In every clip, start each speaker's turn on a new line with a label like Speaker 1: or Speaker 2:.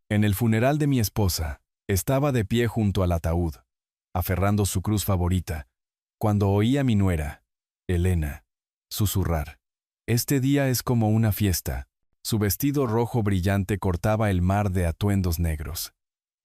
Speaker 1: En el funeral de mi esposa, estaba de pie junto al ataúd, aferrando su cruz favorita, cuando oí a mi nuera, Elena, susurrar. Este día es como una fiesta. Su vestido rojo brillante cortaba el mar de atuendos negros.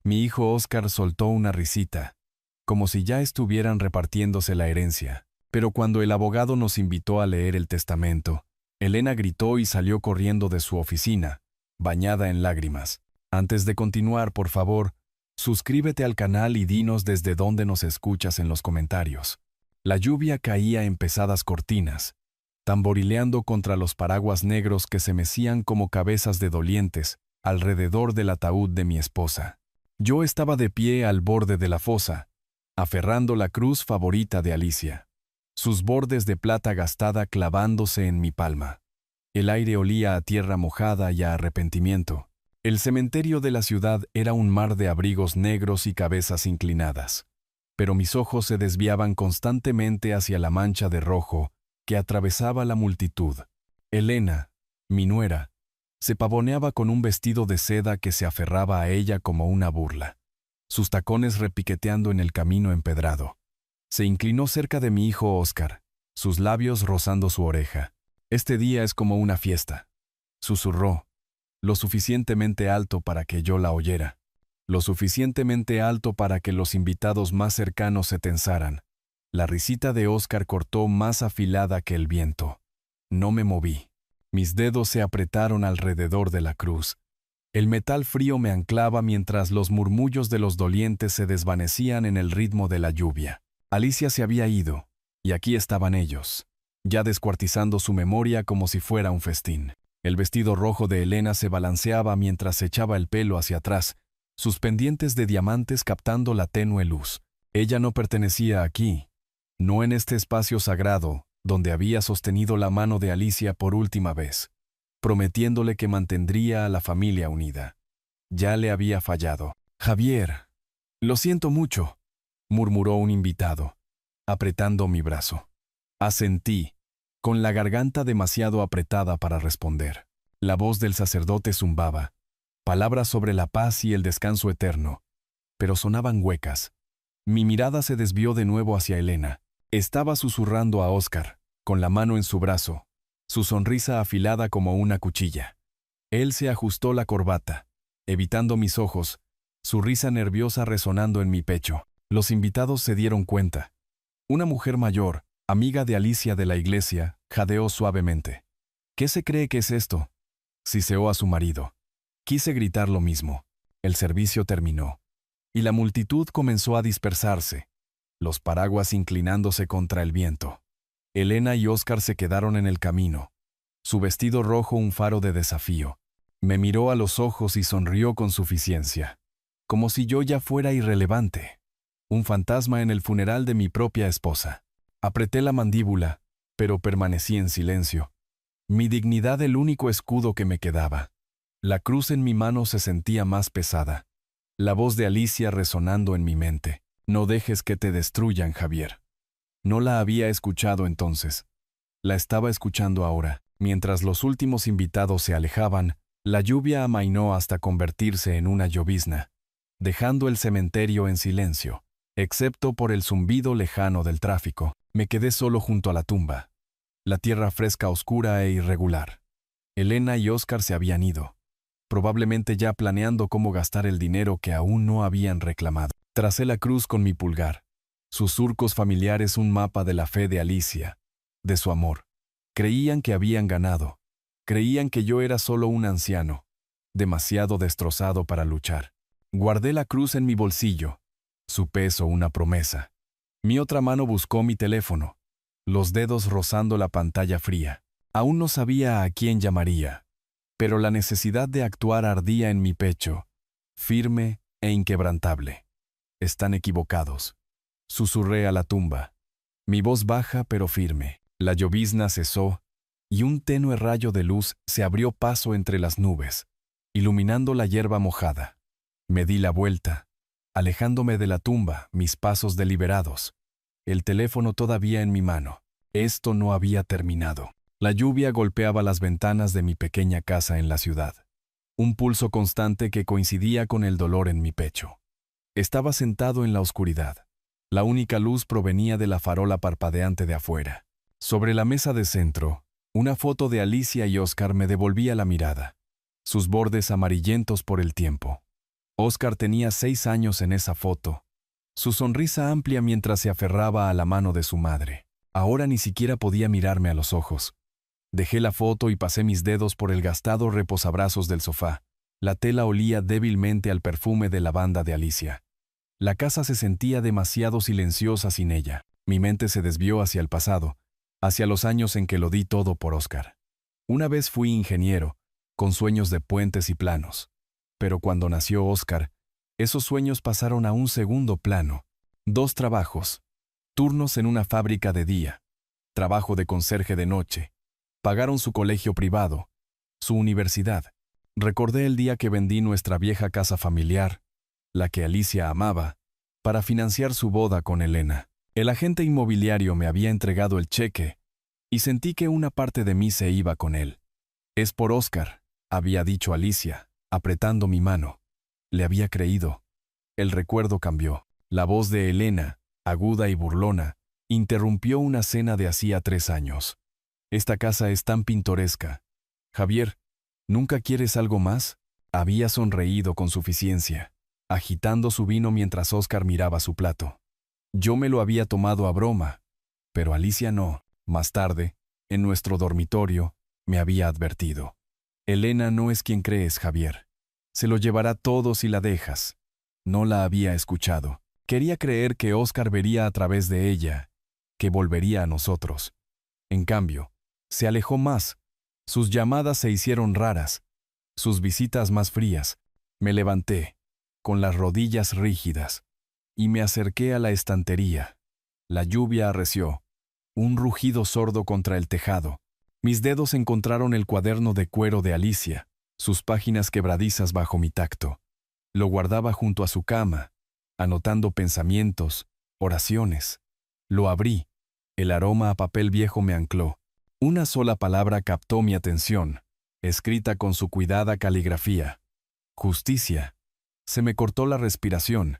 Speaker 1: Mi hijo Óscar soltó una risita, como si ya estuvieran repartiéndose la herencia. Pero cuando el abogado nos invitó a leer el testamento, Elena gritó y salió corriendo de su oficina, bañada en lágrimas. Antes de continuar, por favor, suscríbete al canal y dinos desde dónde nos escuchas en los comentarios. La lluvia caía en pesadas cortinas, tamborileando contra los paraguas negros que se mecían como cabezas de dolientes alrededor del ataúd de mi esposa. Yo estaba de pie al borde de la fosa, aferrando la cruz favorita de Alicia, sus bordes de plata gastada clavándose en mi palma. El aire olía a tierra mojada y a arrepentimiento. El cementerio de la ciudad era un mar de abrigos negros y cabezas inclinadas, pero mis ojos se desviaban constantemente hacia la mancha de rojo que atravesaba la multitud. Elena, mi nuera, se pavoneaba con un vestido de seda que se aferraba a ella como una burla, sus tacones repiqueteando en el camino empedrado. Se inclinó cerca de mi hijo Óscar, sus labios rozando su oreja. Este día es como una fiesta, susurró, lo suficientemente alto para que yo la oyera, lo suficientemente alto para que los invitados más cercanos se tensaran. La risita de Óscar cortó más afilada que el viento. No me moví. Mis dedos se apretaron alrededor de la cruz. El metal frío me anclaba mientras los murmullos de los dolientes se desvanecían en el ritmo de la lluvia. Alicia se había ido, y aquí estaban ellos, ya descuartizando su memoria como si fuera un festín. El vestido rojo de Elena se balanceaba mientras se echaba el pelo hacia atrás, sus pendientes de diamantes captando la tenue luz. Ella no pertenecía aquí, no en este espacio sagrado, donde había sostenido la mano de Alicia por última vez, prometiéndole que mantendría a la familia unida. Ya le había fallado. Javier, lo siento mucho, murmuró un invitado, apretando mi brazo. Asentí, con la garganta demasiado apretada para responder. La voz del sacerdote zumbaba, palabras sobre la paz y el descanso eterno, pero sonaban huecas. Mi mirada se desvió de nuevo hacia Elena. Estaba susurrando a Óscar, con la mano en su brazo, su sonrisa afilada como una cuchilla. Él se ajustó la corbata, evitando mis ojos, su risa nerviosa resonando en mi pecho. Los invitados se dieron cuenta. Una mujer mayor, amiga de Alicia de la iglesia, jadeó suavemente. ¿Qué se cree que es esto?, siseó a su marido. Quise gritar lo mismo. El servicio terminó, y la multitud comenzó a dispersarse, los paraguas inclinándose contra el viento. Elena y Óscar se quedaron en el camino, su vestido rojo un faro de desafío. Me miró a los ojos y sonrió con suficiencia, como si yo ya fuera irrelevante, un fantasma en el funeral de mi propia esposa. Apreté la mandíbula, pero permanecí en silencio. Mi dignidad el único escudo que me quedaba. La cruz en mi mano se sentía más pesada. La voz de Alicia resonando en mi mente. No dejes que te destruyan, Javier. No la había escuchado entonces. La estaba escuchando ahora. Mientras los últimos invitados se alejaban, la lluvia amainó hasta convertirse en una llovizna, dejando el cementerio en silencio, excepto por el zumbido lejano del tráfico. Me quedé solo junto a la tumba. La tierra fresca, oscura e irregular. Elena y Óscar se habían ido, probablemente ya planeando cómo gastar el dinero que aún no habían reclamado. Tracé la cruz con mi pulgar, sus surcos familiares un mapa de la fe de Alicia, de su amor. Creían que habían ganado, creían que yo era solo un anciano, demasiado destrozado para luchar. Guardé la cruz en mi bolsillo, su peso una promesa. Mi otra mano buscó mi teléfono, los dedos rozando la pantalla fría. Aún no sabía a quién llamaría, pero la necesidad de actuar ardía en mi pecho, firme e inquebrantable. Están equivocados, susurré a la tumba, mi voz baja pero firme. La llovizna cesó, y un tenue rayo de luz se abrió paso entre las nubes, iluminando la hierba mojada. Me di la vuelta, alejándome de la tumba, mis pasos deliberados, el teléfono todavía en mi mano. Esto no había terminado. La lluvia golpeaba las ventanas de mi pequeña casa en la ciudad. un pulso constante que coincidía con el dolor en mi pecho. Estaba sentado en la oscuridad. La única luz provenía de la farola parpadeante de afuera. Sobre la mesa de centro, una foto de Alicia y Oscar me devolvía la mirada, sus bordes amarillentos por el tiempo. Oscar tenía 6 años en esa foto, su sonrisa amplia mientras se aferraba a la mano de su madre. Ahora ni siquiera podía mirarme a los ojos. Dejé la foto y pasé mis dedos por el gastado reposabrazos del sofá. La tela olía débilmente al perfume de lavanda de Alicia. La casa se sentía demasiado silenciosa sin ella. Mi mente se desvió hacia el pasado, hacia los años en que lo di todo por Oscar. Una vez fui ingeniero, con sueños de puentes y planos. Pero cuando nació Oscar, esos sueños pasaron a un segundo plano. 2 trabajos, turnos en una fábrica de día, trabajo de conserje de noche. Pagaron su colegio privado, su universidad. Recordé el día que vendí nuestra vieja casa familiar, la que Alicia amaba, para financiar su boda con Elena. El agente inmobiliario me había entregado el cheque y sentí que una parte de mí se iba con él. «Es por Oscar», había dicho Alicia, apretando mi mano. Le había creído. El recuerdo cambió. La voz de Elena, aguda y burlona, interrumpió una cena de hacía 3 años. «Esta casa es tan pintoresca. Javier, ¿nunca quieres algo más?». Había sonreído con suficiencia, agitando su vino mientras Oscar miraba su plato. Yo me lo había tomado a broma, pero Alicia no. Más tarde, en nuestro dormitorio, me había advertido. «Elena no es quien crees, Javier. Se lo llevará todo si la dejas». No la había escuchado. Quería creer que Oscar vería a través de ella, que volvería a nosotros. En cambio, se alejó más. Sus llamadas se hicieron raras, sus visitas más frías. Me levanté, con las rodillas rígidas, y me acerqué a la estantería. La lluvia arreció, un rugido sordo contra el tejado. Mis dedos encontraron el cuaderno de cuero de Alicia, sus páginas quebradizas bajo mi tacto. Lo guardaba junto a su cama, anotando pensamientos, oraciones. Lo abrí. El aroma a papel viejo me ancló. Una sola palabra captó mi atención, escrita con su cuidada caligrafía. Justicia. Se me cortó la respiración.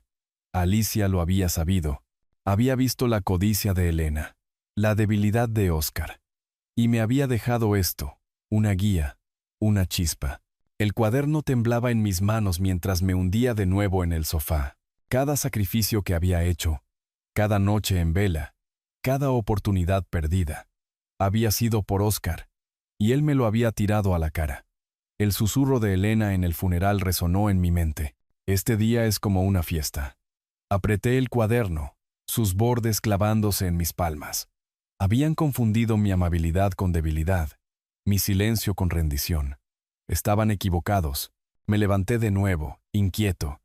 Speaker 1: Alicia lo había sabido. Había visto la codicia de Elena, la debilidad de Oscar. Y me había dejado esto, una guía, una chispa. El cuaderno temblaba en mis manos mientras me hundía de nuevo en el sofá. Cada sacrificio que había hecho, cada noche en vela, cada oportunidad perdida, había sido por Oscar, y él me lo había tirado a la cara. El susurro de Elena en el funeral resonó en mi mente. Este día es como una fiesta. Apreté el cuaderno, sus bordes clavándose en mis palmas. Habían confundido mi amabilidad con debilidad, mi silencio con rendición. Estaban equivocados. Me levanté de nuevo, inquieto,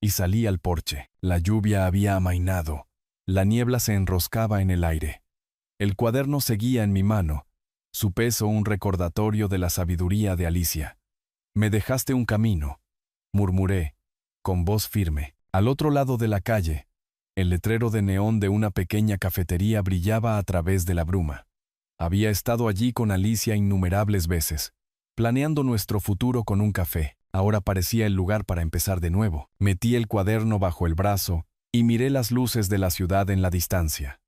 Speaker 1: y salí al porche. La lluvia había amainado. La niebla se enroscaba en el aire. El cuaderno seguía en mi mano, su peso un recordatorio de la sabiduría de Alicia. «Me dejaste un camino», murmuré, con voz firme. Al otro lado de la calle, el letrero de neón de una pequeña cafetería brillaba a través de la bruma. Había estado allí con Alicia innumerables veces, planeando nuestro futuro con un café. Ahora parecía el lugar para empezar de nuevo. Metí el cuaderno bajo el brazo y miré las luces de la ciudad en la distancia.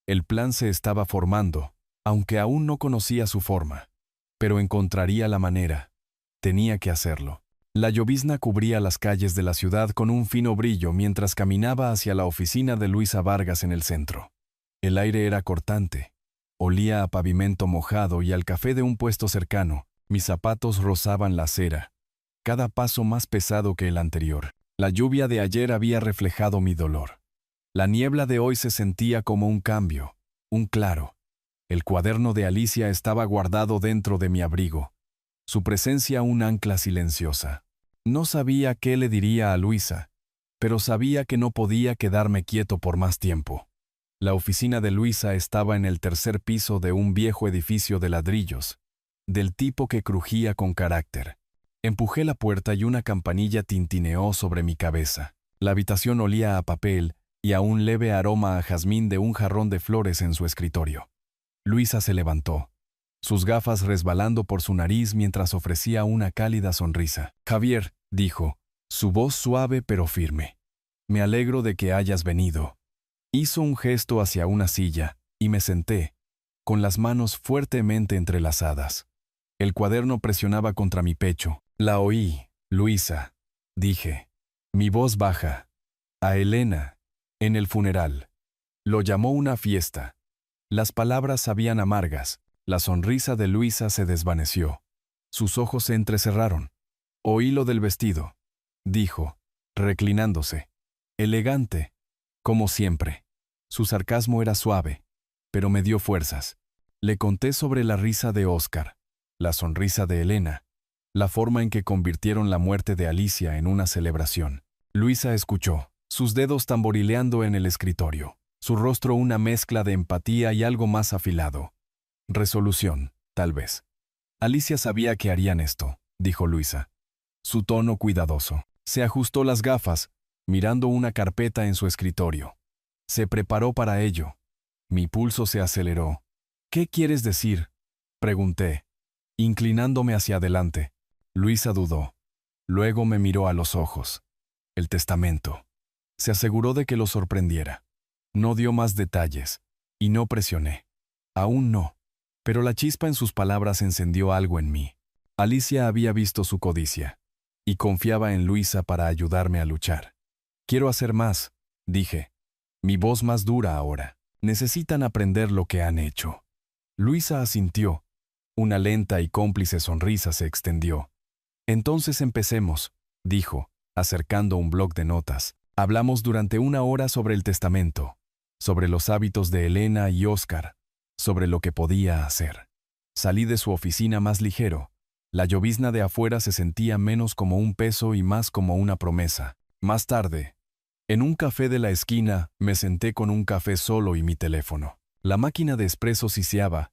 Speaker 1: El plan se estaba formando, aunque aún no conocía su forma. Pero encontraría la manera. Tenía que hacerlo. La llovizna cubría las calles de la ciudad con un fino brillo mientras caminaba hacia la oficina de Luisa Vargas en el centro. El aire era cortante. Olía a pavimento mojado y al café de un puesto cercano. Mis zapatos rozaban la acera, cada paso más pesado que el anterior. La lluvia de ayer había reflejado mi dolor. La niebla de hoy se sentía como un cambio, un claro. El cuaderno de Alicia estaba guardado dentro de mi abrigo, su presencia un ancla silenciosa. No sabía qué le diría a Luisa, pero sabía que no podía quedarme quieto por más tiempo. La oficina de Luisa estaba en el 3er piso de un viejo edificio de ladrillos, del tipo que crujía con carácter. Empujé la puerta y una campanilla tintineó sobre mi cabeza. La habitación olía a papel y a un leve aroma a jazmín de un jarrón de flores en su escritorio. Luisa se levantó. sus gafas resbalando por su nariz mientras ofrecía una cálida sonrisa. «Javier», dijo, su voz suave pero firme. «Me alegro de que hayas venido». Hizo un gesto hacia una silla, y me senté, con las manos fuertemente entrelazadas. El cuaderno presionaba contra mi pecho. «La oí, Luisa», dije. Mi voz baja. «A Elena, en el funeral. Lo llamó una fiesta». Las palabras sabían amargas. La sonrisa de Luisa se desvaneció. Sus ojos se entrecerraron. «Oí lo del vestido», dijo, reclinándose. «Elegante, como siempre». Su sarcasmo era suave, pero me dio fuerzas. Le conté sobre la risa de Óscar, la sonrisa de Elena, la forma en que convirtieron la muerte de Alicia en una celebración. Luisa escuchó, sus dedos tamborileando en el escritorio, su rostro una mezcla de empatía y algo más afilado. «Resolución, tal vez». «Alicia sabía que harían esto», dijo Luisa. Su tono cuidadoso. Se ajustó las gafas, mirando una carpeta en su escritorio. Se preparó para ello. Mi pulso se aceleró. «¿Qué quieres decir?», pregunté, inclinándome hacia adelante. Luisa dudó. Luego me miró a los ojos. «El testamento». Se aseguró de que lo sorprendiera. No dio más detalles, y no presioné. Aún no. Pero la chispa en sus palabras encendió algo en mí. Alicia había visto su codicia, y confiaba en Luisa para ayudarme a luchar. «Quiero hacer más», dije. Mi voz más dura ahora. «Necesitan aprender lo que han hecho». Luisa asintió. Una lenta y cómplice sonrisa se extendió. «Entonces empecemos», dijo, acercando un bloc de notas. Hablamos durante 1 hora sobre el testamento, sobre los hábitos de Elena y Óscar, sobre lo que podía hacer. Salí de su oficina más ligero. La llovizna de afuera se sentía menos como un peso y más como una promesa. Más tarde, en un café de la esquina, me senté con un café solo y mi teléfono. La máquina de espresso siseaba,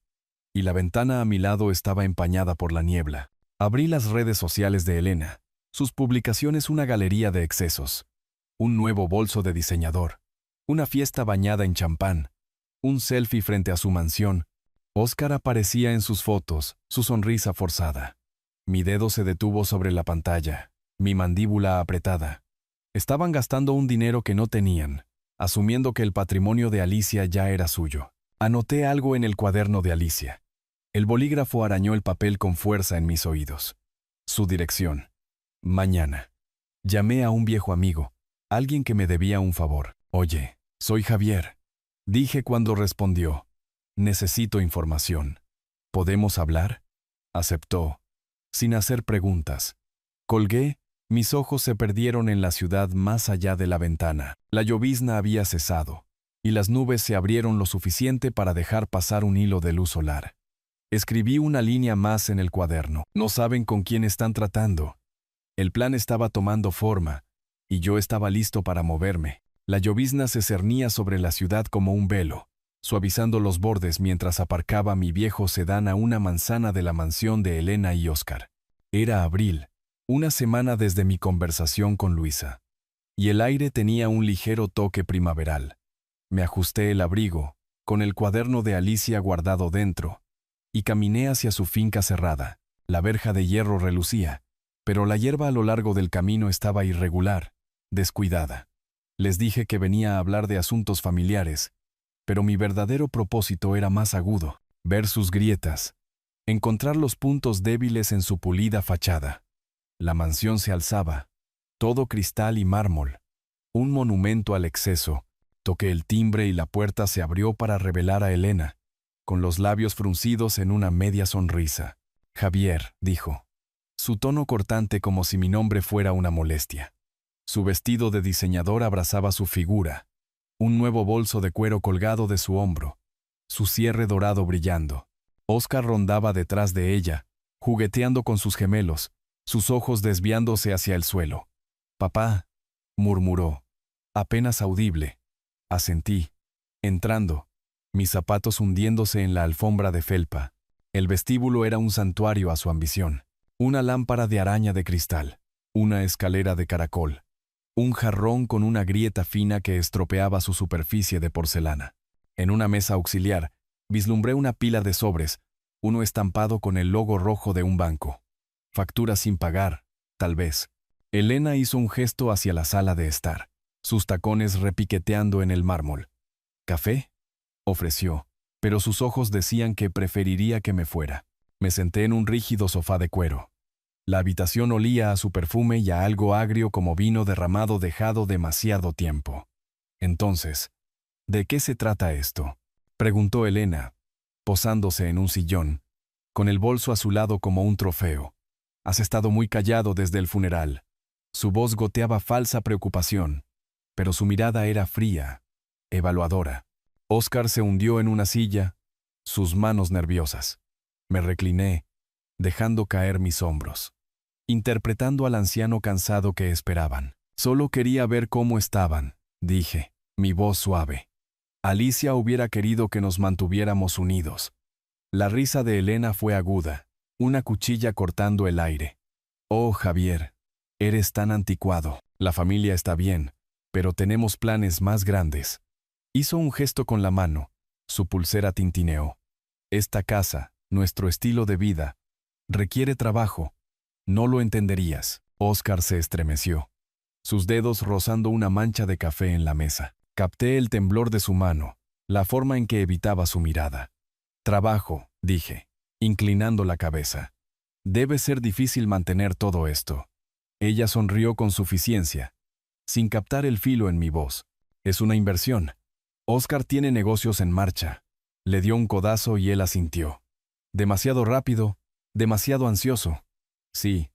Speaker 1: y la ventana a mi lado estaba empañada por la niebla. Abrí las redes sociales de Elena, sus publicaciones una galería de excesos, un nuevo bolso de diseñador, una fiesta bañada en champán, un selfie frente a su mansión. Óscar aparecía en sus fotos, su sonrisa forzada. Mi dedo se detuvo sobre la pantalla, mi mandíbula apretada. Estaban gastando un dinero que no tenían, asumiendo que el patrimonio de Alicia ya era suyo. Anoté algo en el cuaderno de Alicia. El bolígrafo arañó el papel con fuerza en mis oídos. Su dirección. Mañana. Llamé a un viejo amigo, alguien que me debía un favor. «Oye, soy Javier», dije cuando respondió. «Necesito información». «¿Podemos hablar?». Aceptó, sin hacer preguntas. Colgué. Mis ojos se perdieron en la ciudad más allá de la ventana. La llovizna había cesado, y las nubes se abrieron lo suficiente para dejar pasar un hilo de luz solar. Escribí una línea más en el cuaderno. «No saben con quién están tratando». El plan estaba tomando forma, y yo estaba listo para moverme. La llovizna se cernía sobre la ciudad como un velo, suavizando los bordes mientras aparcaba mi viejo sedán a una manzana de la mansión de Elena y Óscar. Era abril. 1 semana desde mi conversación con Luisa, y el aire tenía un ligero toque primaveral. Me ajusté el abrigo, con el cuaderno de Alicia guardado dentro, y caminé hacia su finca cerrada. La verja de hierro relucía, pero la hierba a lo largo del camino estaba irregular, descuidada. Les dije que venía a hablar de asuntos familiares, pero mi verdadero propósito era más agudo: ver sus grietas, encontrar los puntos débiles en su pulida fachada. La mansión se alzaba, todo cristal y mármol, un monumento al exceso. Toqué el timbre y la puerta se abrió para revelar a Elena, con los labios fruncidos en una media sonrisa. «Javier», dijo, su tono cortante como si mi nombre fuera una molestia. Su vestido de diseñador abrazaba su figura, un nuevo bolso de cuero colgado de su hombro, su cierre dorado brillando. Óscar rondaba detrás de ella, jugueteando con sus gemelos, sus ojos desviándose hacia el suelo. «Papá», murmuró, apenas audible. Asentí, entrando, mis zapatos hundiéndose en la alfombra de felpa. El vestíbulo era un santuario a su ambición. Una lámpara de araña de cristal, una escalera de caracol, un jarrón con una grieta fina que estropeaba su superficie de porcelana. En una mesa auxiliar, vislumbré una pila de sobres, uno estampado con el logo rojo de un banco. Factura sin pagar, tal vez. Elena hizo un gesto hacia la sala de estar, sus tacones repiqueteando en el mármol. ¿Café?, ofreció, pero sus ojos decían que preferiría que me fuera. Me senté en un rígido sofá de cuero. La habitación olía a su perfume y a algo agrio como vino derramado dejado demasiado tiempo. Entonces, ¿de qué se trata esto?, preguntó Elena, posándose en un sillón, con el bolso a su lado como un trofeo. Has estado muy callado desde el funeral. Su voz goteaba falsa preocupación, pero su mirada era fría, evaluadora. Óscar se hundió en una silla, sus manos nerviosas. Me recliné, dejando caer mis hombros, interpretando al anciano cansado que esperaban. Solo quería ver cómo estaban, dije, mi voz suave. Alicia hubiera querido que nos mantuviéramos unidos. La risa de Elena fue aguda, una cuchilla cortando el aire. Oh, Javier, eres tan anticuado. La familia está bien, pero tenemos planes más grandes. Hizo un gesto con la mano, su pulsera tintineó. Esta casa, nuestro estilo de vida, requiere trabajo. No lo entenderías. Óscar se estremeció, sus dedos rozando una mancha de café en la mesa. Capté el temblor de su mano, la forma en que evitaba su mirada. Trabajo, dije, inclinando la cabeza. Debe ser difícil mantener todo esto. Ella sonrió con suficiencia, sin captar el filo en mi voz. Es una inversión. Óscar tiene negocios en marcha. Le dio un codazo y él asintió. Demasiado rápido, demasiado ansioso. Sí,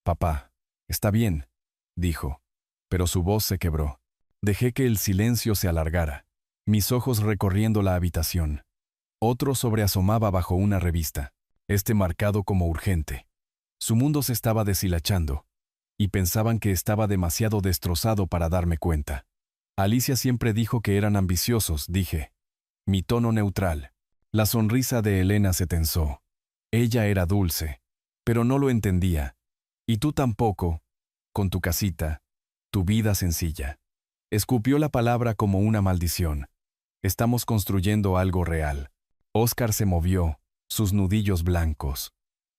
Speaker 1: papá, está bien, dijo, pero su voz se quebró. Dejé que el silencio se alargara, mis ojos recorriendo la habitación. Otro sobreasomaba bajo una revista, marcado como urgente. Su mundo se estaba deshilachando, y pensaban que estaba demasiado destrozado para darme cuenta. Alicia siempre dijo que eran ambiciosos, dije. Mi tono neutral. La sonrisa de Elena se tensó. Ella era dulce, pero no lo entendía. Y tú tampoco, con tu casita, tu vida sencilla. Escupió la palabra como una maldición. Estamos construyendo algo real. Óscar se movió, sus nudillos blancos.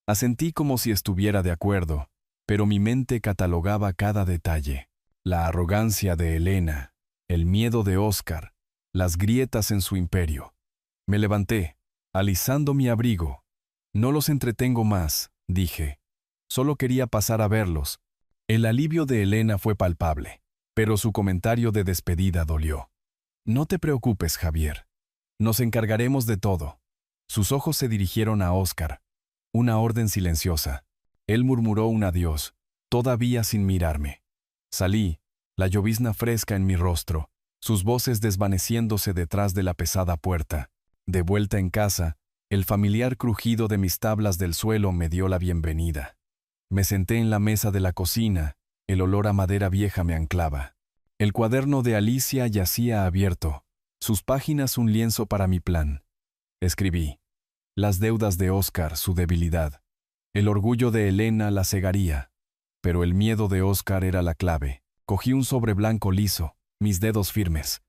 Speaker 1: Asentí como si estuviera de acuerdo, pero mi mente catalogaba cada detalle. La arrogancia de Elena, el miedo de Óscar, las grietas en su imperio. Me levanté, alisando mi abrigo. No los entretengo más, dije. Solo quería pasar a verlos. El alivio de Elena fue palpable, pero su comentario de despedida dolió. No te preocupes, Javier. Nos encargaremos de todo. Sus ojos se dirigieron a Óscar. Una orden silenciosa. Él murmuró un adiós, todavía sin mirarme. Salí, la llovizna fresca en mi rostro, sus voces desvaneciéndose detrás de la pesada puerta. De vuelta en casa, el familiar crujido de mis tablas del suelo me dio la bienvenida. Me senté en la mesa de la cocina, el olor a madera vieja me anclaba. El cuaderno de Alicia yacía abierto, sus páginas un lienzo para mi plan. Escribí. Las deudas de Óscar, su debilidad. El orgullo de Elena la cegaría, pero el miedo de Óscar era la clave. Cogí un sobre blanco liso, mis dedos firmes.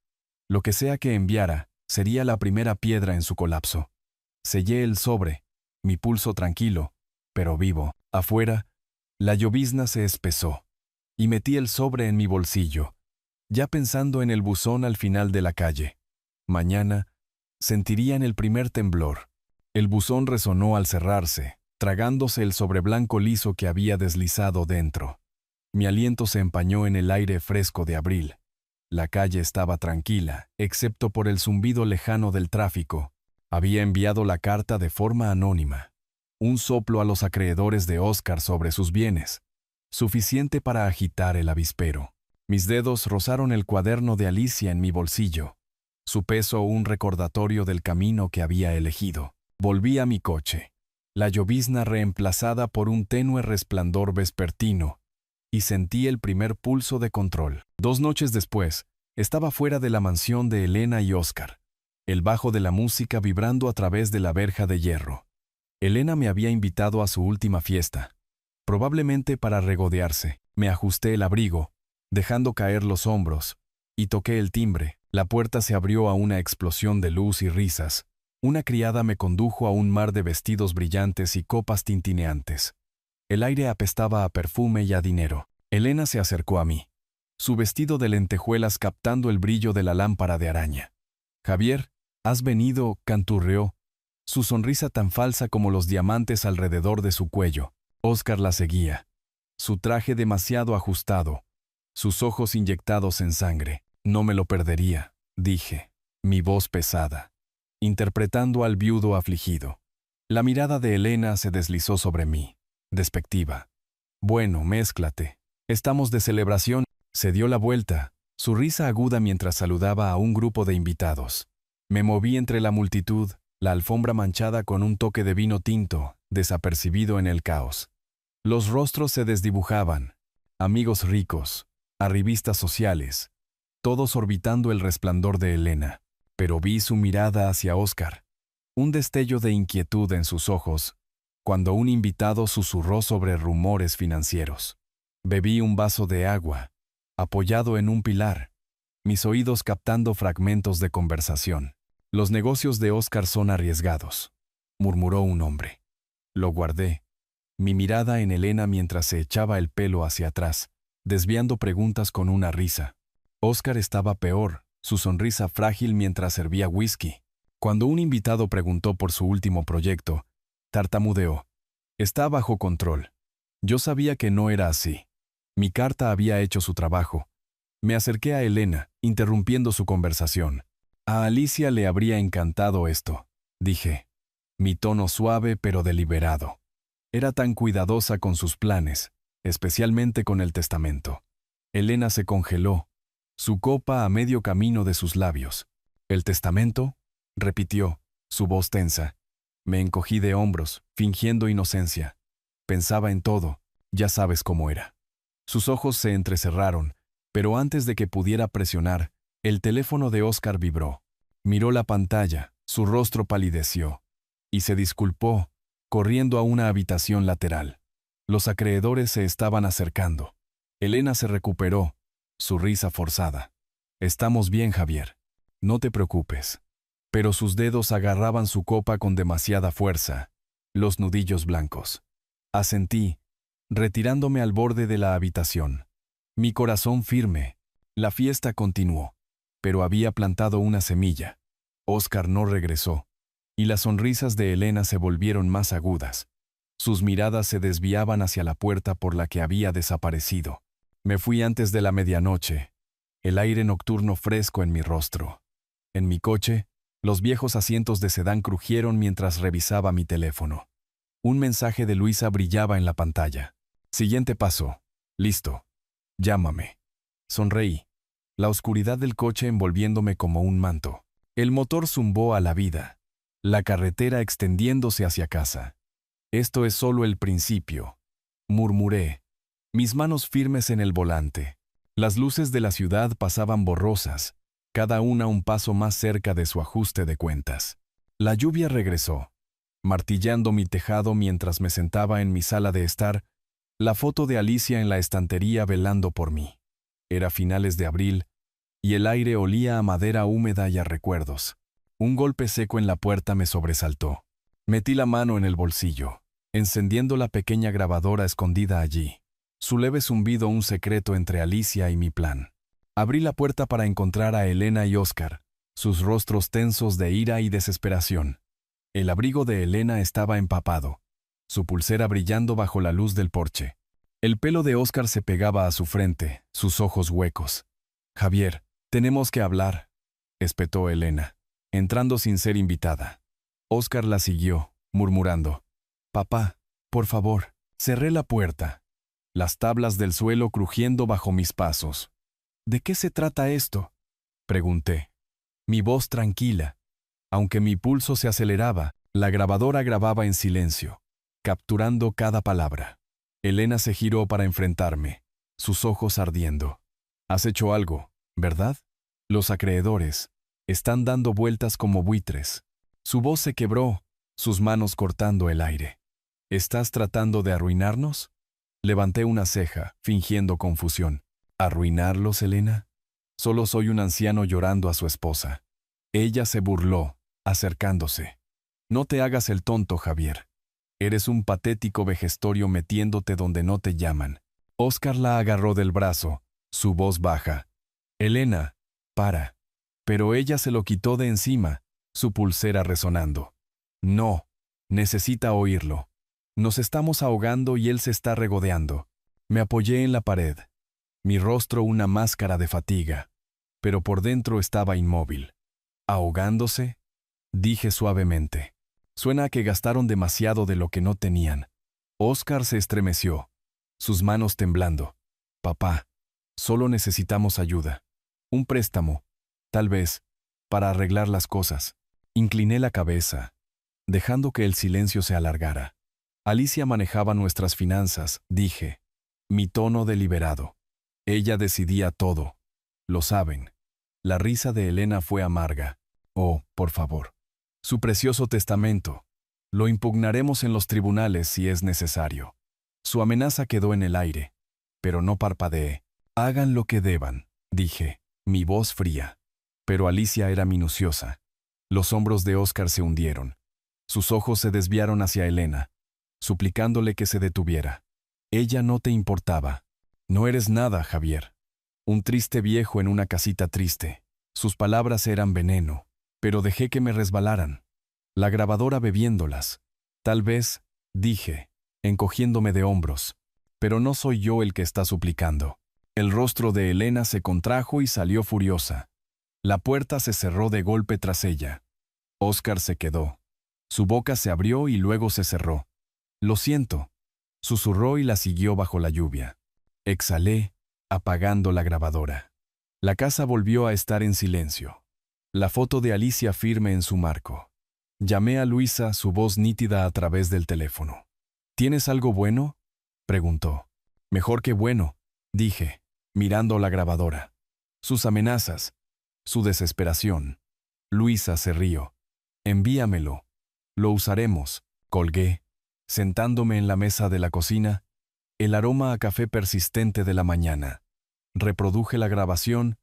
Speaker 1: Lo que sea que enviara, sería la primera piedra en su colapso. Sellé el sobre, mi pulso tranquilo, pero vivo. Afuera, la llovizna se espesó, y metí el sobre en mi bolsillo, ya pensando en el buzón al final de la calle. Mañana, sentirían el primer temblor. El buzón resonó al cerrarse, tragándose el sobre blanco liso que había deslizado dentro. Mi aliento se empañó en el aire fresco de abril. La calle estaba tranquila, excepto por el zumbido lejano del tráfico. Había enviado la carta de forma anónima. Un soplo a los acreedores de Óscar sobre sus bienes, suficiente para agitar el avispero. Mis dedos rozaron el cuaderno de Alicia en mi bolsillo, su peso un recordatorio del camino que había elegido. Volví a mi coche, la llovizna reemplazada por un tenue resplandor vespertino, y sentí el primer pulso de control. 2 noches después, estaba fuera de la mansión de Elena y Óscar, el bajo de la música vibrando a través de la verja de hierro. Elena me había invitado a su última fiesta, probablemente para regodearse. Me ajusté el abrigo, dejando caer los hombros, y toqué el timbre. La puerta se abrió a una explosión de luz y risas. Una criada me condujo a un mar de vestidos brillantes y copas tintineantes. El aire apestaba a perfume y a dinero. Elena se acercó a mí, su vestido de lentejuelas captando el brillo de la lámpara de araña. «Javier, has venido», canturreó, su sonrisa tan falsa como los diamantes alrededor de su cuello. Óscar la seguía, su traje demasiado ajustado, sus ojos inyectados en sangre. «No me lo perdería», dije, mi voz pesada, interpretando al viudo afligido. La mirada de Elena se deslizó sobre mí, despectiva. «Bueno, mézclate. Estamos de celebración». Se dio la vuelta, su risa aguda mientras saludaba a un grupo de invitados. Me moví entre la multitud, la alfombra manchada con un toque de vino tinto, desapercibido en el caos. Los rostros se desdibujaban, amigos ricos, arribistas sociales, todos orbitando el resplandor de Elena. Pero vi su mirada hacia Óscar, un destello de inquietud en sus ojos, cuando un invitado susurró sobre rumores financieros. Bebí un vaso de agua, apoyado en un pilar, mis oídos captando fragmentos de conversación. «Los negocios de Óscar son arriesgados», murmuró un hombre. Lo guardé, mi mirada en Elena mientras se echaba el pelo hacia atrás, desviando preguntas con una risa. Óscar estaba peor, su sonrisa frágil mientras servía whisky. Cuando un invitado preguntó por su último proyecto, tartamudeó. «Está bajo control». Yo sabía que no era así. Mi carta había hecho su trabajo. Me acerqué a Elena, interrumpiendo su conversación. «A Alicia le habría encantado esto», dije. Mi tono suave pero deliberado. Era tan cuidadosa con sus planes, especialmente con el testamento. Elena se congeló, su copa a medio camino de sus labios. «¿El testamento?», repitió, su voz tensa. Me encogí de hombros, fingiendo inocencia. Pensaba en todo, ya sabes cómo era. Sus ojos se entrecerraron, pero antes de que pudiera presionar, el teléfono de Óscar vibró. Miró la pantalla, su rostro palideció, y se disculpó, corriendo a una habitación lateral. Los acreedores se estaban acercando. Elena se recuperó, su risa forzada. «Estamos bien, Javier. No te preocupes». Pero sus dedos agarraban su copa con demasiada fuerza, los nudillos blancos. Asentí, retirándome al borde de la habitación. Mi corazón firme. La fiesta continuó, pero había plantado una semilla. Óscar no regresó, y las sonrisas de Elena se volvieron más agudas. Sus miradas se desviaban hacia la puerta por la que había desaparecido. Me fui antes de la medianoche, el aire nocturno fresco en mi rostro. En mi coche, los viejos asientos de sedán crujieron mientras revisaba mi teléfono. Un mensaje de Luisa brillaba en la pantalla. «Siguiente paso. Listo. Llámame». Sonreí, la oscuridad del coche envolviéndome como un manto. El motor zumbó a la vida, la carretera extendiéndose hacia casa. «Esto es solo el principio», murmuré, mis manos firmes en el volante. Las luces de la ciudad pasaban borrosas, cada una un paso más cerca de su ajuste de cuentas. La lluvia regresó, martillando mi tejado mientras me sentaba en mi sala de estar, la foto de Alicia en la estantería velando por mí. Era finales de abril, y el aire olía a madera húmeda y a recuerdos. Un golpe seco en la puerta me sobresaltó. Metí la mano en el bolsillo, encendiendo la pequeña grabadora escondida allí. Su leve zumbido un secreto entre Alicia y mi plan. Abrí la puerta para encontrar a Elena y Óscar, sus rostros tensos de ira y desesperación. El abrigo de Elena estaba empapado, su pulsera brillando bajo la luz del porche. El pelo de Óscar se pegaba a su frente, sus ojos huecos. «Javier, tenemos que hablar», espetó Elena, entrando sin ser invitada. Óscar la siguió, murmurando. «Papá, por favor». Cerré la puerta, las tablas del suelo crujiendo bajo mis pasos. «¿De qué se trata esto?», pregunté. Mi voz tranquila. Aunque mi pulso se aceleraba, la grabadora grababa en silencio, capturando cada palabra. Elena se giró para enfrentarme, sus ojos ardiendo. «Has hecho algo, ¿verdad? Los acreedores están dando vueltas como buitres». Su voz se quebró, sus manos cortando el aire. «¿Estás tratando de arruinarnos?». Levanté una ceja, fingiendo confusión. «¿Arruinarlos, Elena? Solo soy un anciano llorando a su esposa». Ella se burló, acercándose. No te hagas el tonto, Javier. Eres un patético vejestorio metiéndote donde no te llaman. Óscar la agarró del brazo, su voz baja. Elena, para. Pero ella se lo quitó de encima, su pulsera resonando. No, necesita oírlo. Nos estamos ahogando y él se está regodeando. Me apoyé en la pared. Mi rostro una máscara de fatiga, pero por dentro estaba inmóvil. ¿Ahogándose? Dije suavemente. Suena a que gastaron demasiado de lo que no tenían. Óscar se estremeció, sus manos temblando. Papá, solo necesitamos ayuda. Un préstamo, tal vez, para arreglar las cosas. Incliné la cabeza, dejando que el silencio se alargara. Alicia manejaba nuestras finanzas, dije. Mi tono deliberado. Ella decidía todo. Lo saben. La risa de Elena fue amarga. Oh, por favor. Su precioso testamento. Lo impugnaremos en los tribunales si es necesario. Su amenaza quedó en el aire, pero no parpadeé. Hagan lo que deban, dije, mi voz fría. Pero Alicia era minuciosa. Los hombros de Óscar se hundieron. Sus ojos se desviaron hacia Elena, suplicándole que se detuviera. Ella no te importaba. No eres nada, Javier. Un triste viejo en una casita triste. Sus palabras eran veneno, pero dejé que me resbalaran. La grabadora bebiéndolas. Tal vez, dije, encogiéndome de hombros. Pero no soy yo el que está suplicando. El rostro de Elena se contrajo y salió furiosa. La puerta se cerró de golpe tras ella. Óscar se quedó. Su boca se abrió y luego se cerró. Lo siento, susurró y la siguió bajo la lluvia. Exhalé, apagando la grabadora. La casa volvió a estar en silencio. La foto de Alicia firme en su marco. Llamé a Luisa, su voz nítida a través del teléfono. ¿Tienes algo bueno?, preguntó. Mejor que bueno, dije, mirando la grabadora. Sus amenazas, su desesperación. Luisa se rió. Envíamelo. Lo usaremos, colgué. Sentándome en la mesa de la cocina, el aroma a café persistente de la mañana. Reproduje la grabación,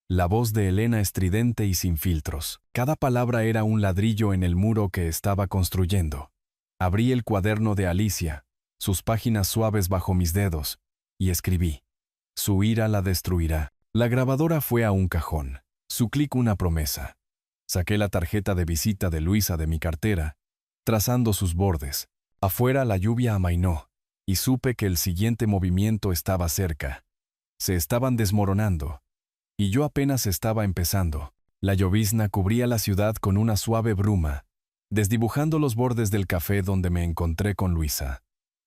Speaker 1: la voz de Elena estridente y sin filtros. Cada palabra era un ladrillo en el muro que estaba construyendo. Abrí el cuaderno de Alicia, sus páginas suaves bajo mis dedos, y escribí. Su ira la destruirá. La grabadora fue a un cajón. Su clic una promesa. Saqué la tarjeta de visita de Luisa de mi cartera, trazando sus bordes. Afuera la lluvia amainó, y supe que el siguiente movimiento estaba cerca. Se estaban desmoronando, y yo apenas estaba empezando. La llovizna cubría la ciudad con una suave bruma, desdibujando los bordes del café donde me encontré con Luisa.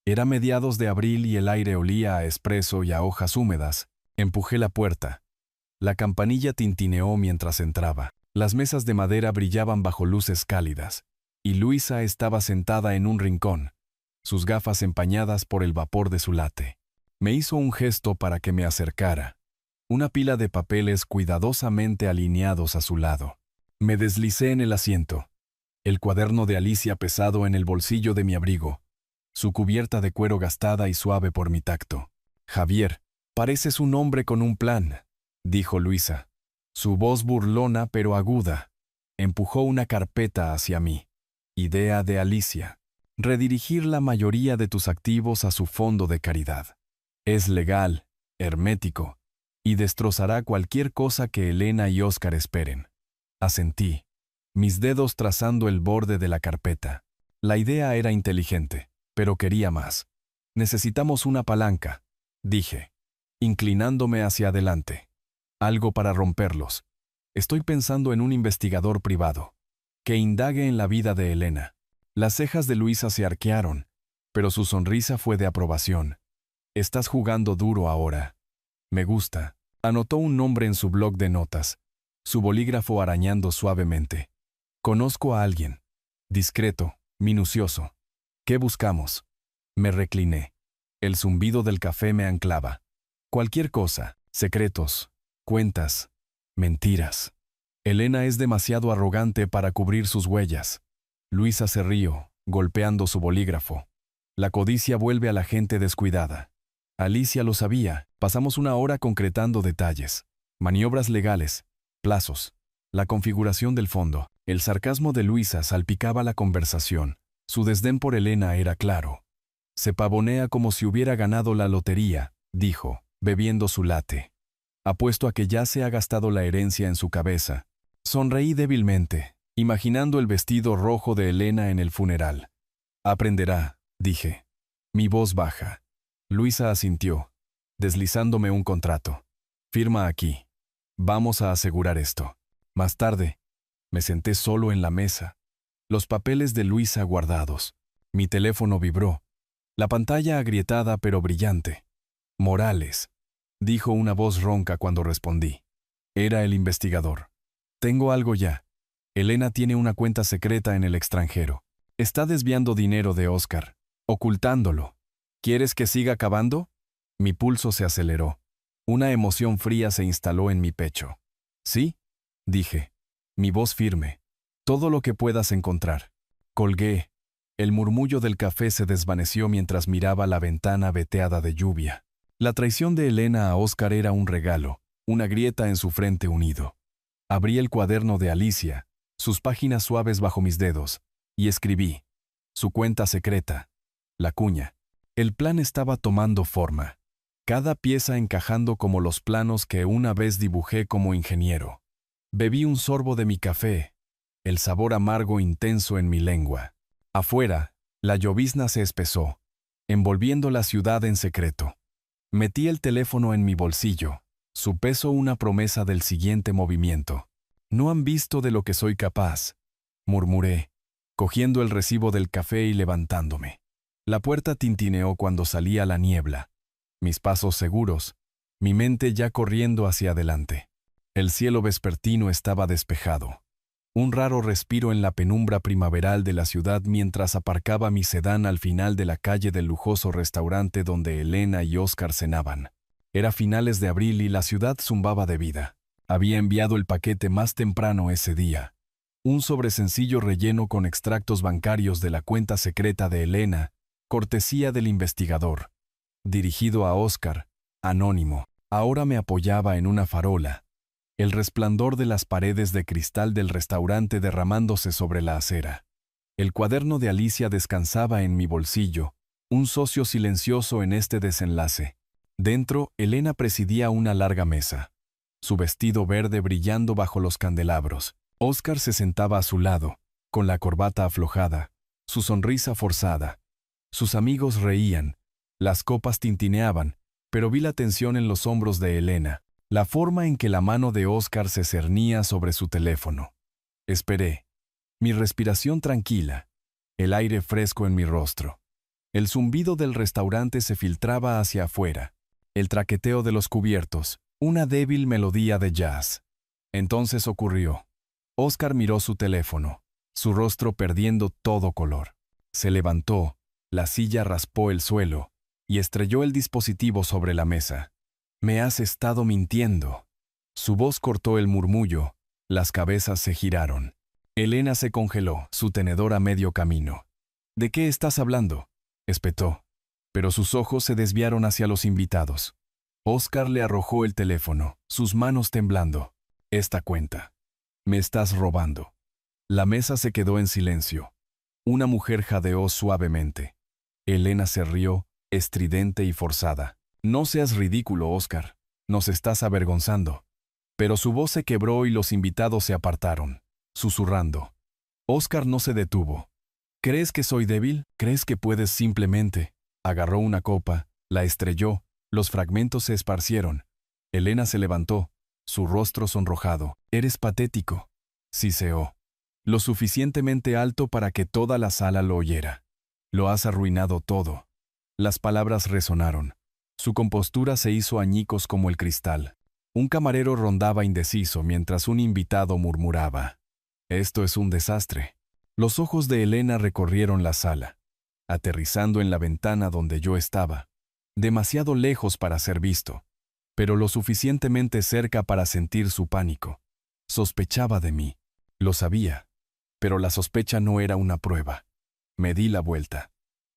Speaker 1: Era mediados de abril y el aire olía a espresso y a hojas húmedas. Empujé la puerta. La campanilla tintineó mientras entraba. Las mesas de madera brillaban bajo luces cálidas, y Luisa estaba sentada en un rincón, sus gafas empañadas por el vapor de su latte. Me hizo un gesto para que me acercara. Una pila de papeles cuidadosamente alineados a su lado. Me deslicé en el asiento. El cuaderno de Alicia pesado en el bolsillo de mi abrigo, su cubierta de cuero gastada y suave por mi tacto. Javier, pareces un hombre con un plan, dijo Luisa. Su voz burlona pero aguda. Empujó una carpeta hacia mí. Idea de Alicia. Redirigir la mayoría de tus activos a su fondo de caridad. Es legal, hermético, y destrozará cualquier cosa que Elena y Óscar esperen. Asentí, mis dedos trazando el borde de la carpeta. La idea era inteligente, pero quería más. Necesitamos una palanca, dije, inclinándome hacia adelante. Algo para romperlos. Estoy pensando en un investigador privado, que indague en la vida de Elena. Las cejas de Luisa se arquearon, pero su sonrisa fue de aprobación. Estás jugando duro ahora. Me gusta. Anotó un nombre en su bloc de notas, su bolígrafo arañando suavemente. Conozco a alguien. Discreto, minucioso. ¿Qué buscamos? Me recliné. El zumbido del café me anclaba. Cualquier cosa, secretos, cuentas, mentiras. Elena es demasiado arrogante para cubrir sus huellas. Luisa se rió, golpeando su bolígrafo. La codicia vuelve a la gente descuidada. Alicia lo sabía. Pasamos una hora concretando detalles, maniobras legales, plazos, la configuración del fondo. El sarcasmo de Luisa salpicaba la conversación. Su desdén por Elena era claro. Se pavonea como si hubiera ganado la lotería, dijo, bebiendo su latte. Apuesto a que ya se ha gastado la herencia en su cabeza. Sonreí débilmente, imaginando el vestido rojo de Elena en el funeral. Aprenderá, dije. Mi voz baja. Luisa asintió, deslizándome un contrato. Firma aquí. Vamos a asegurar esto. Más tarde, me senté solo en la mesa. Los papeles de Luisa guardados. Mi teléfono vibró. La pantalla agrietada pero brillante. Morales, dijo una voz ronca cuando respondí. Era el investigador. Tengo algo ya. Elena tiene una cuenta secreta en el extranjero. Está desviando dinero de Oscar, ocultándolo. ¿Quieres que siga cavando? Mi pulso se aceleró. Una emoción fría se instaló en mi pecho. Sí, dije. Mi voz firme. Todo lo que puedas encontrar. Colgué. El murmullo del café se desvaneció mientras miraba la ventana veteada de lluvia. La traición de Elena a Oscar era un regalo, una grieta en su frente unido. Abrí el cuaderno de Alicia, sus páginas suaves bajo mis dedos, y escribí. Su cuenta secreta. La cuña. El plan estaba tomando forma. Cada pieza encajando como los planos que una vez dibujé como ingeniero. Bebí un sorbo de mi café, el sabor amargo intenso en mi lengua. Afuera, la llovizna se espesó, envolviendo la ciudad en secreto. Metí el teléfono en mi bolsillo, su peso una promesa del siguiente movimiento. No han visto de lo que soy capaz, murmuré, cogiendo el recibo del café y levantándome. La puerta tintineó cuando salí a la niebla. Mis pasos seguros, mi mente ya corriendo hacia adelante. El cielo vespertino estaba despejado. Un raro respiro en la penumbra primaveral de la ciudad mientras aparcaba mi sedán al final de la calle del lujoso restaurante donde Elena y Oscar cenaban. Era finales de abril y la ciudad zumbaba de vida. Había enviado el paquete más temprano ese día. Un sobresencillo relleno con extractos bancarios de la cuenta secreta de Elena, cortesía del investigador. Dirigido a Oscar, anónimo. Ahora me apoyaba en una farola. El resplandor de las paredes de cristal del restaurante derramándose sobre la acera. El cuaderno de Alicia descansaba en mi bolsillo, un socio silencioso en este desenlace. Dentro, Elena presidía una larga mesa. Su vestido verde brillando bajo los candelabros. Oscar se sentaba a su lado, con la corbata aflojada, su sonrisa forzada. Sus amigos reían, las copas tintineaban, pero vi la tensión en los hombros de Elena. La forma en que la mano de Oscar se cernía sobre su teléfono. Esperé. Mi respiración tranquila, el aire fresco en mi rostro. El zumbido del restaurante se filtraba hacia afuera, el traqueteo de los cubiertos, una débil melodía de jazz. Entonces ocurrió. Oscar miró su teléfono, su rostro perdiendo todo color. Se levantó, la silla raspó el suelo, y estrelló el dispositivo sobre la mesa. Me has estado mintiendo. Su voz cortó el murmullo, las cabezas se giraron. Elena se congeló, su tenedor a medio camino. ¿De qué estás hablando?, espetó, pero sus ojos se desviaron hacia los invitados. Oscar le arrojó el teléfono, sus manos temblando. Esta cuenta. Me estás robando. La mesa se quedó en silencio. Una mujer jadeó suavemente. Elena se rió, estridente y forzada. No seas ridículo, Oscar. Nos estás avergonzando. Pero su voz se quebró y los invitados se apartaron, susurrando. Oscar no se detuvo. ¿Crees que soy débil? ¿Crees que puedes simplemente? Agarró una copa, la estrelló, los fragmentos se esparcieron. Elena se levantó, su rostro sonrojado. Eres patético, siseó. Lo suficientemente alto para que toda la sala lo oyera. Lo has arruinado todo. Las palabras resonaron. Su compostura se hizo añicos como el cristal. Un camarero rondaba indeciso mientras un invitado murmuraba. Esto es un desastre. Los ojos de Elena recorrieron la sala, aterrizando en la ventana donde yo estaba. Demasiado lejos para ser visto, pero lo suficientemente cerca para sentir su pánico. Sospechaba de mí. Lo sabía. Pero la sospecha no era una prueba. Me di la vuelta.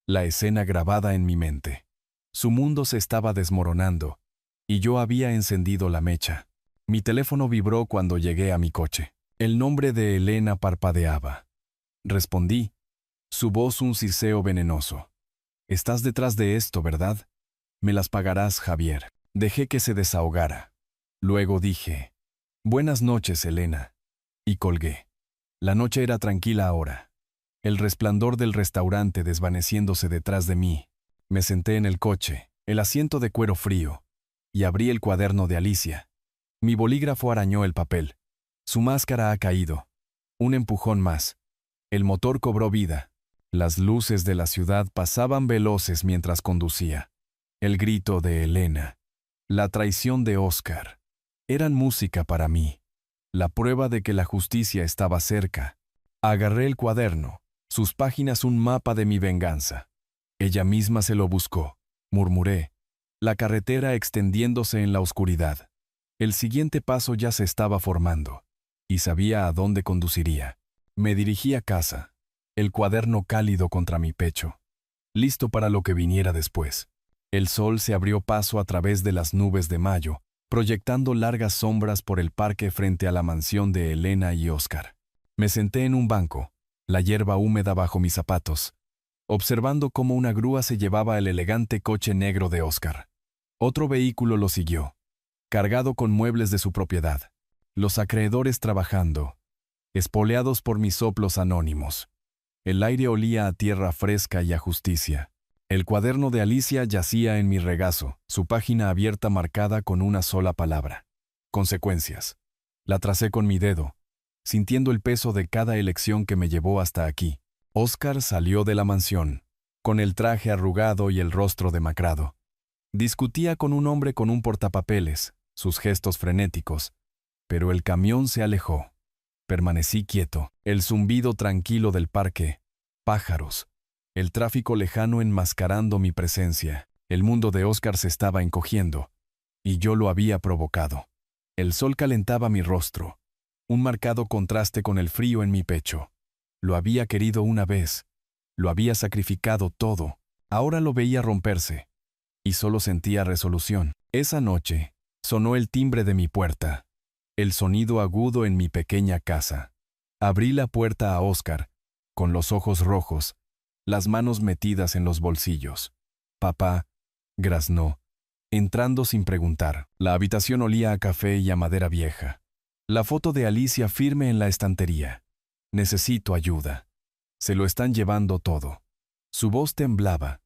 Speaker 1: La escena grabada en mi mente. Su mundo se estaba desmoronando, y yo había encendido la mecha. Mi teléfono vibró cuando llegué a mi coche. El nombre de Elena parpadeaba. Respondí, su voz un siseo venenoso. Estás detrás de esto, ¿verdad? Me las pagarás, Javier. Dejé que se desahogara. Luego dije, buenas noches, Elena. Y colgué. La noche era tranquila ahora. El resplandor del restaurante desvaneciéndose detrás de mí. Me senté en el coche, el asiento de cuero frío, y abrí el cuaderno de Alicia. Mi bolígrafo arañó el papel. Su máscara ha caído. Un empujón más. El motor cobró vida. Las luces de la ciudad pasaban veloces mientras conducía. El grito de Elena, la traición de Oscar, eran música para mí. La prueba de que la justicia estaba cerca. Agarré el cuaderno, sus páginas un mapa de mi venganza. Ella misma se lo buscó, murmuré, la carretera extendiéndose en la oscuridad. El siguiente paso ya se estaba formando, y sabía a dónde conduciría. Me dirigí a casa, el cuaderno cálido contra mi pecho, listo para lo que viniera después. El sol se abrió paso a través de las nubes de mayo, proyectando largas sombras por el parque frente a la mansión de Elena y Oscar. Me senté en un banco, la hierba húmeda bajo mis zapatos, observando cómo una grúa se llevaba el elegante coche negro de Oscar. Otro vehículo lo siguió, cargado con muebles de su propiedad. Los acreedores trabajando, espoleados por mis soplos anónimos. El aire olía a tierra fresca y a justicia. El cuaderno de Alicia yacía en mi regazo, su página abierta marcada con una sola palabra. Consecuencias. La tracé con mi dedo, sintiendo el peso de cada elección que me llevó hasta aquí. Oscar salió de la mansión, con el traje arrugado y el rostro demacrado. Discutía con un hombre con un portapapeles, sus gestos frenéticos, pero el camión se alejó. Permanecí quieto, el zumbido tranquilo del parque, pájaros, el tráfico lejano enmascarando mi presencia. El mundo de Oscar se estaba encogiendo, y yo lo había provocado. El sol calentaba mi rostro, un marcado contraste con el frío en mi pecho. Lo había querido una vez, lo había sacrificado todo, ahora lo veía romperse, y solo sentía resolución. Esa noche, sonó el timbre de mi puerta, el sonido agudo en mi pequeña casa. Abrí la puerta a Oscar, con los ojos rojos, las manos metidas en los bolsillos. Papá, graznó, entrando sin preguntar. La habitación olía a café y a madera vieja. La foto de Alicia firme en la estantería. Necesito ayuda. Se lo están llevando todo. Su voz temblaba,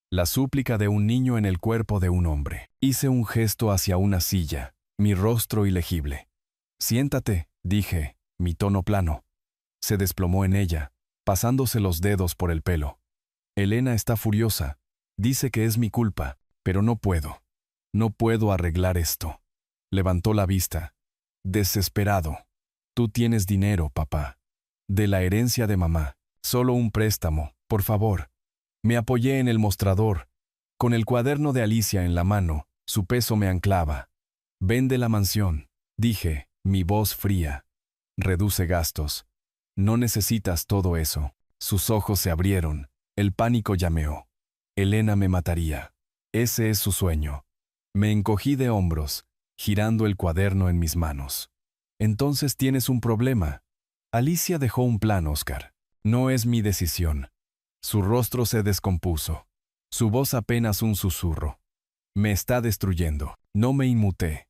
Speaker 1: la súplica de un niño en el cuerpo de un hombre. Hice un gesto hacia una silla, mi rostro ilegible. Siéntate, dije, mi tono plano. Se desplomó en ella, pasándose los dedos por el pelo. Elena está furiosa. Dice que es mi culpa, pero no puedo. No puedo arreglar esto. Levantó la vista. Desesperado. Tú tienes dinero, papá. De la herencia de mamá. Solo un préstamo, por favor. Me apoyé en el mostrador. Con el cuaderno de Alicia en la mano, su peso me anclaba. Vende la mansión, dije, mi voz fría. Reduce gastos. No necesitas todo eso. Sus ojos se abrieron. El pánico llameó. Elena me mataría. Ese es su sueño. Me encogí de hombros, girando el cuaderno en mis manos. Entonces tienes un problema. Alicia dejó un plan, Oscar. No es mi decisión. Su rostro se descompuso. Su voz apenas un susurro. Me está destruyendo. No me inmuté.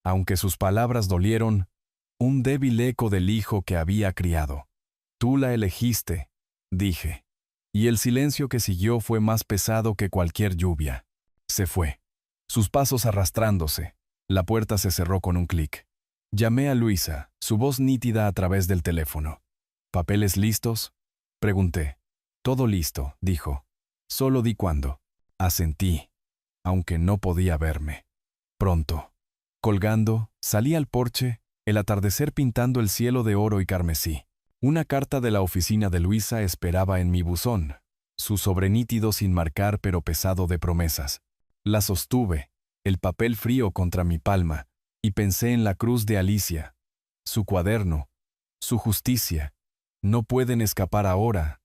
Speaker 1: Aunque sus palabras dolieron, un débil eco del hijo que había criado. Tú la elegiste, dije. Y el silencio que siguió fue más pesado que cualquier lluvia. Se fue. Sus pasos arrastrándose. La puerta se cerró con un clic. Llamé a Luisa, su voz nítida a través del teléfono. ¿Papeles listos? Pregunté. Todo listo, dijo. Solo di cuándo. Asentí, aunque no podía verme. Pronto. Colgando, salí al porche, el atardecer pintando el cielo de oro y carmesí. Una carta de la oficina de Luisa esperaba en mi buzón, su sobre nítido sin marcar pero pesado de promesas. La sostuve, el papel frío contra mi palma, y pensé en la cruz de Alicia, su cuaderno, su justicia. No pueden escapar ahora,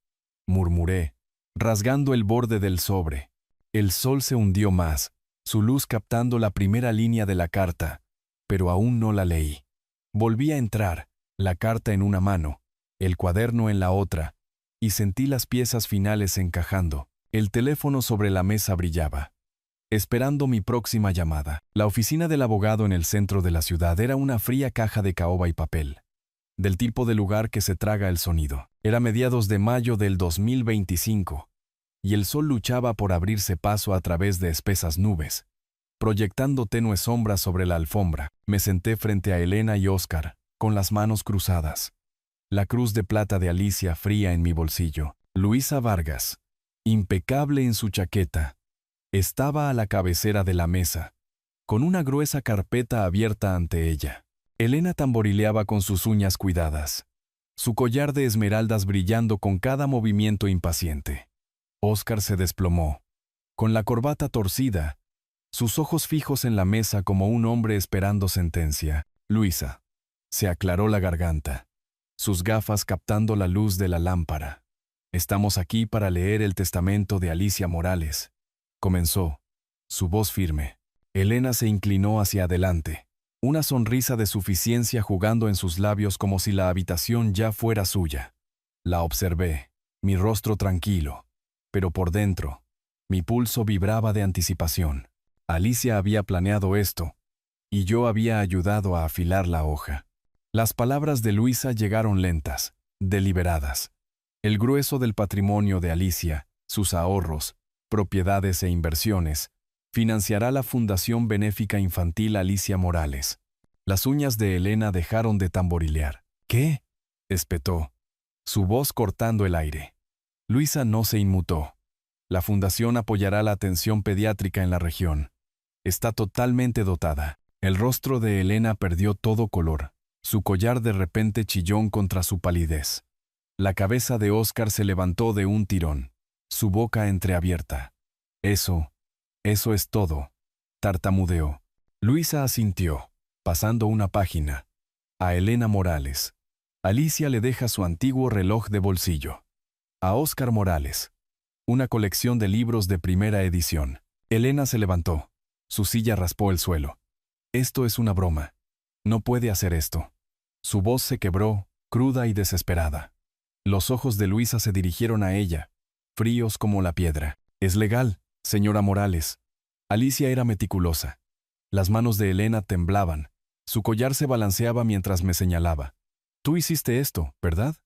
Speaker 1: murmuré, rasgando el borde del sobre. El sol se hundió más, su luz captando la primera línea de la carta, pero aún no la leí. Volví a entrar, la carta en una mano, el cuaderno en la otra, y sentí las piezas finales encajando. El teléfono sobre la mesa brillaba, esperando mi próxima llamada. La oficina del abogado en el centro de la ciudad era una fría caja de caoba y papel, del tipo de lugar que se traga el sonido. Era mediados de mayo del 2025, y el sol luchaba por abrirse paso a través de espesas nubes, proyectando tenues sombras sobre la alfombra. Me senté frente a Elena y Óscar, con las manos cruzadas. La cruz de plata de Alicia fría en mi bolsillo. Luisa Vargas, impecable en su chaqueta, estaba a la cabecera de la mesa, con una gruesa carpeta abierta ante ella. Elena tamborileaba con sus uñas cuidadas, su collar de esmeraldas brillando con cada movimiento impaciente. Óscar se desplomó, con la corbata torcida, sus ojos fijos en la mesa como un hombre esperando sentencia. Luisa. Se aclaró la garganta, sus gafas captando la luz de la lámpara. Estamos aquí para leer el testamento de Alicia Morales, comenzó, su voz firme. Elena se inclinó hacia adelante, una sonrisa de suficiencia jugando en sus labios como si la habitación ya fuera suya. La observé, mi rostro tranquilo, pero por dentro, mi pulso vibraba de anticipación. Alicia había planeado esto, y yo había ayudado a afilar la hoja. Las palabras de Luisa llegaron lentas, deliberadas. El grueso del patrimonio de Alicia, sus ahorros, propiedades e inversiones, financiará la Fundación Benéfica Infantil Alicia Morales. Las uñas de Elena dejaron de tamborilear. ¿Qué?, espetó, su voz cortando el aire. Luisa no se inmutó. La fundación apoyará la atención pediátrica en la región. Está totalmente dotada. El rostro de Elena perdió todo color. Su collar de repente chilló contra su palidez. La cabeza de Óscar se levantó de un tirón, su boca entreabierta. Eso es todo, tartamudeó. Luisa asintió, pasando una página. A Elena Morales. Alicia le deja su antiguo reloj de bolsillo. A Óscar Morales. Una colección de libros de primera edición. Elena se levantó. Su silla raspó el suelo. Esto es una broma. No puede hacer esto. Su voz se quebró, cruda y desesperada. Los ojos de Luisa se dirigieron a ella, fríos como la piedra. Es legal, señora Morales. Alicia era meticulosa. Las manos de Elena temblaban. Su collar se balanceaba mientras me señalaba. Tú hiciste esto, ¿verdad?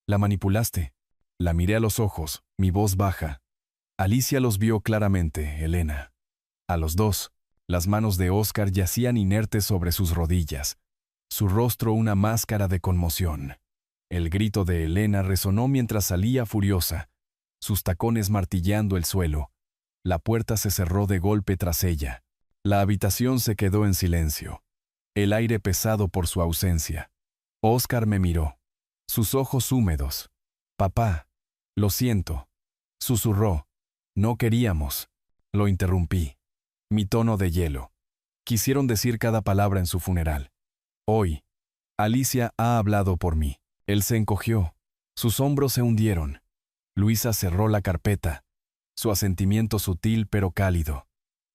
Speaker 1: La manipulaste. La miré a los ojos, mi voz baja. Alicia los vio claramente, Elena. A los dos, las manos de Óscar yacían inertes sobre sus rodillas, su rostro una máscara de conmoción. El grito de Elena resonó mientras salía furiosa, sus tacones martilleando el suelo. La puerta se cerró de golpe tras ella. La habitación se quedó en silencio, el aire pesado por su ausencia. Óscar me miró, sus ojos húmedos. Papá, lo siento, susurró. No queríamos. Lo interrumpí. Mi tono de hielo. Quisieron decir cada palabra en su funeral. Hoy, Alicia ha hablado por mí. Él se encogió. Sus hombros se hundieron. Luisa cerró la carpeta. Su asentimiento sutil pero cálido.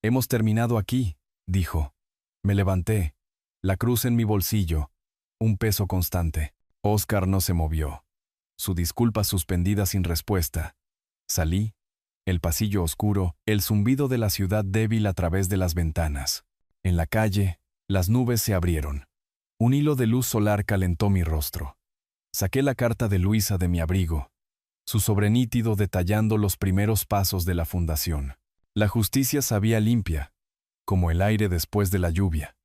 Speaker 1: Hemos terminado aquí, dijo. Me levanté. La cruz en mi bolsillo. Un peso constante. Óscar no se movió. Su disculpa suspendida sin respuesta. Salí. El pasillo oscuro, el zumbido de la ciudad débil a través de las ventanas. En la calle, las nubes se abrieron. Un hilo de luz solar calentó mi rostro. Saqué la carta de Luisa de mi abrigo, su sobre nítido detallando los primeros pasos de la fundación. La justicia sabía limpia, como el aire después de la lluvia.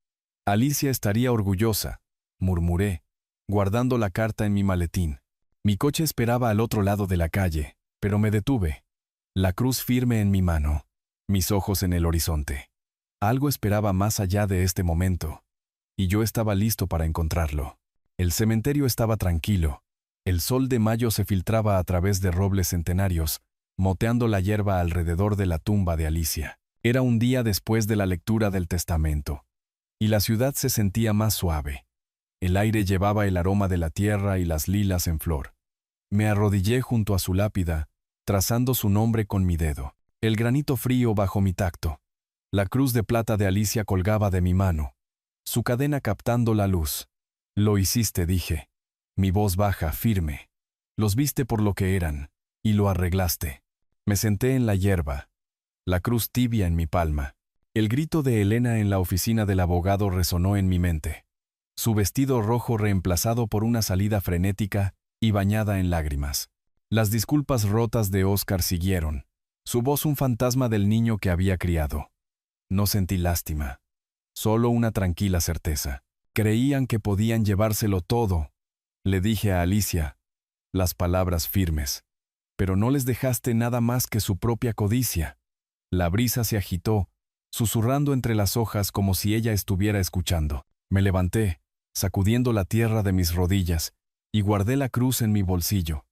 Speaker 1: Alicia estaría orgullosa, murmuré, guardando la carta en mi maletín. Mi coche esperaba al otro lado de la calle, pero me detuve. La cruz firme en mi mano, mis ojos en el horizonte. Algo esperaba más allá de este momento, y yo estaba listo para encontrarlo. El cementerio estaba tranquilo. El sol de mayo se filtraba a través de robles centenarios, moteando la hierba alrededor de la tumba de Alicia. Era un día después de la lectura del testamento, y la ciudad se sentía más suave. El aire llevaba el aroma de la tierra y las lilas en flor. Me arrodillé junto a su lápida, trazando su nombre con mi dedo. El granito frío bajo mi tacto. La cruz de plata de Alicia colgaba de mi mano, su cadena captando la luz. Lo hiciste, dije. Mi voz baja, firme. Los viste por lo que eran, y lo arreglaste. Me senté en la hierba, la cruz tibia en mi palma. El grito de Elena en la oficina del abogado resonó en mi mente. Su vestido rojo reemplazado por una salida frenética y bañada en lágrimas. Las disculpas rotas de Oscar siguieron. Su voz un fantasma del niño que había criado. No sentí lástima. Solo una tranquila certeza. Creían que podían llevárselo todo. Le dije a Alicia, las palabras firmes. Pero no les dejaste nada más que su propia codicia. La brisa se agitó, susurrando entre las hojas como si ella estuviera escuchando. Me levanté, sacudiendo la tierra de mis rodillas, y guardé la cruz en mi bolsillo.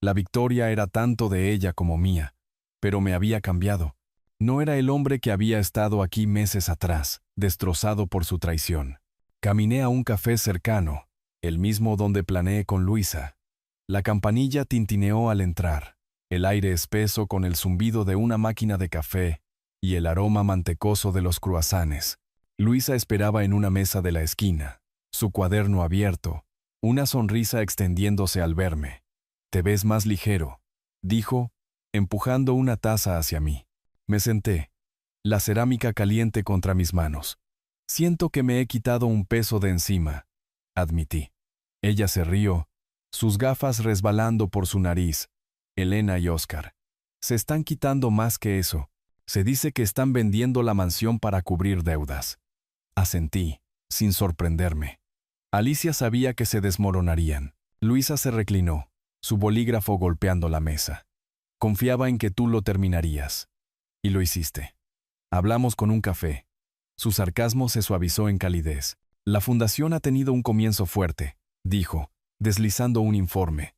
Speaker 1: La victoria era tanto de ella como mía, pero me había cambiado. No era el hombre que había estado aquí meses atrás, destrozado por su traición. Caminé a un café cercano, el mismo donde planeé con Luisa. La campanilla tintineó al entrar, el aire espeso con el zumbido de una máquina de café y el aroma mantecoso de los cruasanes. Luisa esperaba en una mesa de la esquina, su cuaderno abierto, una sonrisa extendiéndose al verme. «Te ves más ligero», dijo, empujando una taza hacia mí. Me senté, la cerámica caliente contra mis manos. «Siento que me he quitado un peso de encima», admití. Ella se rió, sus gafas resbalando por su nariz. «Elena y Oscar. Se están quitando más que eso. Se dice que están vendiendo la mansión para cubrir deudas». Asentí, sin sorprenderme. Alicia sabía que se desmoronarían. Luisa se reclinó, su bolígrafo golpeando la mesa. «Confiaba en que tú lo terminarías. Y lo hiciste». Hablamos con un café. Su sarcasmo se suavizó en calidez. «La fundación ha tenido un comienzo fuerte», dijo, deslizando un informe.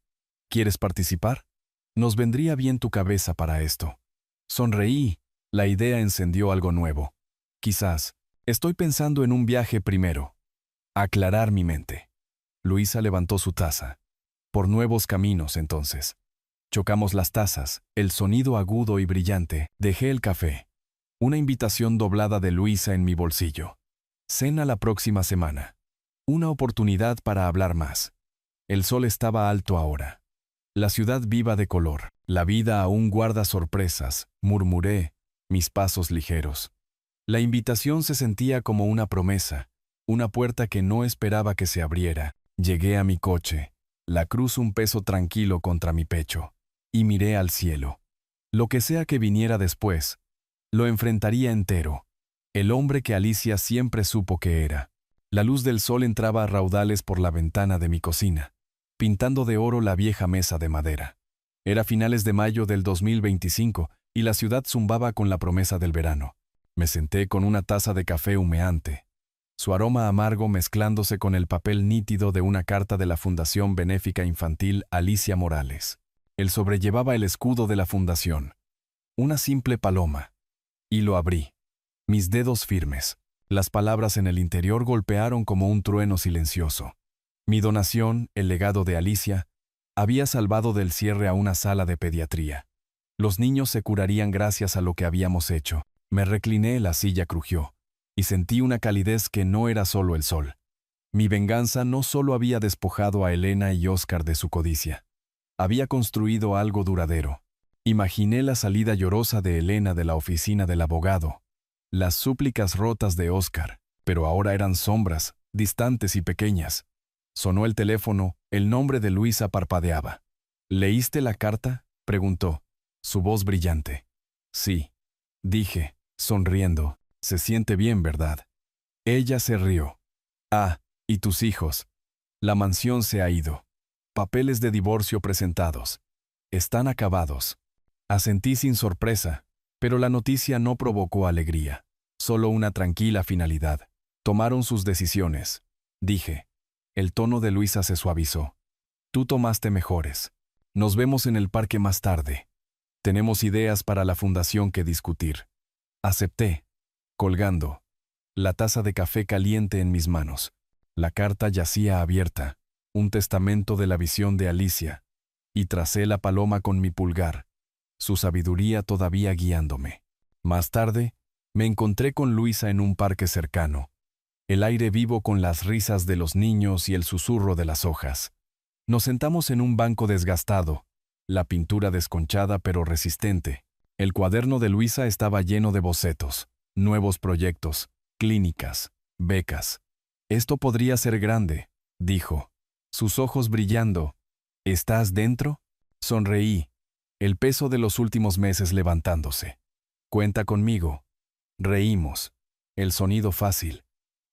Speaker 1: «¿Quieres participar? Nos vendría bien tu cabeza para esto». Sonreí. La idea encendió algo nuevo. «Quizás. Estoy pensando en un viaje primero. Aclarar mi mente». Luisa levantó su taza. «Por nuevos caminos, entonces». Chocamos las tazas, el sonido agudo y brillante. Dejé el café. Una invitación doblada de Luisa en mi bolsillo. «Cena la próxima semana». Una oportunidad para hablar más. El sol estaba alto ahora. La ciudad viva de color. «La vida aún guarda sorpresas», murmuré, mis pasos ligeros. La invitación se sentía como una promesa, una puerta que no esperaba que se abriera. Llegué a mi coche, la cruz un peso tranquilo contra mi pecho, y miré al cielo. Lo que sea que viniera después, lo enfrentaría entero. El hombre que Alicia siempre supo que era. La luz del sol entraba a raudales por la ventana de mi cocina, pintando de oro la vieja mesa de madera. Era finales de mayo del 2025 y la ciudad zumbaba con la promesa del verano. Me senté con una taza de café humeante, su aroma amargo mezclándose con el papel nítido de una carta de la Fundación Benéfica Infantil Alicia Morales. El sobre llevaba el escudo de la fundación, una simple paloma, y lo abrí. Mis dedos firmes. Las palabras en el interior golpearon como un trueno silencioso. Mi donación, el legado de Alicia, había salvado del cierre a una sala de pediatría. Los niños se curarían gracias a lo que habíamos hecho. Me recliné, la silla crujió, y sentí una calidez que no era solo el sol. Mi venganza no solo había despojado a Elena y Oscar de su codicia. Había construido algo duradero. Imaginé la salida llorosa de Elena de la oficina del abogado, las súplicas rotas de Oscar, pero ahora eran sombras, distantes y pequeñas. Sonó el teléfono, el nombre de Luisa parpadeaba. «¿Leíste la carta?», preguntó, su voz brillante. «Sí», dije, sonriendo. «Se siente bien, ¿verdad?». Ella se rió. «Ah, ¿y tus hijos?». «La mansión se ha ido. Papeles de divorcio presentados. Están acabados». Asentí sin sorpresa, pero la noticia no provocó alegría, solo una tranquila finalidad. «Tomaron sus decisiones», dije. El tono de Luisa se suavizó. «Tú tomaste mejores. Nos vemos en el parque más tarde. Tenemos ideas para la fundación que discutir». Acepté, colgando, la taza de café caliente en mis manos. La carta yacía abierta, un testamento de la visión de Alicia, y tracé la paloma con mi pulgar, su sabiduría todavía guiándome. Más tarde, me encontré con Luisa en un parque cercano, el aire vivo con las risas de los niños y el susurro de las hojas. Nos sentamos en un banco desgastado, la pintura desconchada pero resistente. El cuaderno de Luisa estaba lleno de bocetos, nuevos proyectos, clínicas, becas. Esto podría ser grande, dijo, sus ojos brillando. ¿Estás dentro? Sonreí, el peso de los últimos meses levantándose. Cuenta conmigo. Reímos. El sonido fácil.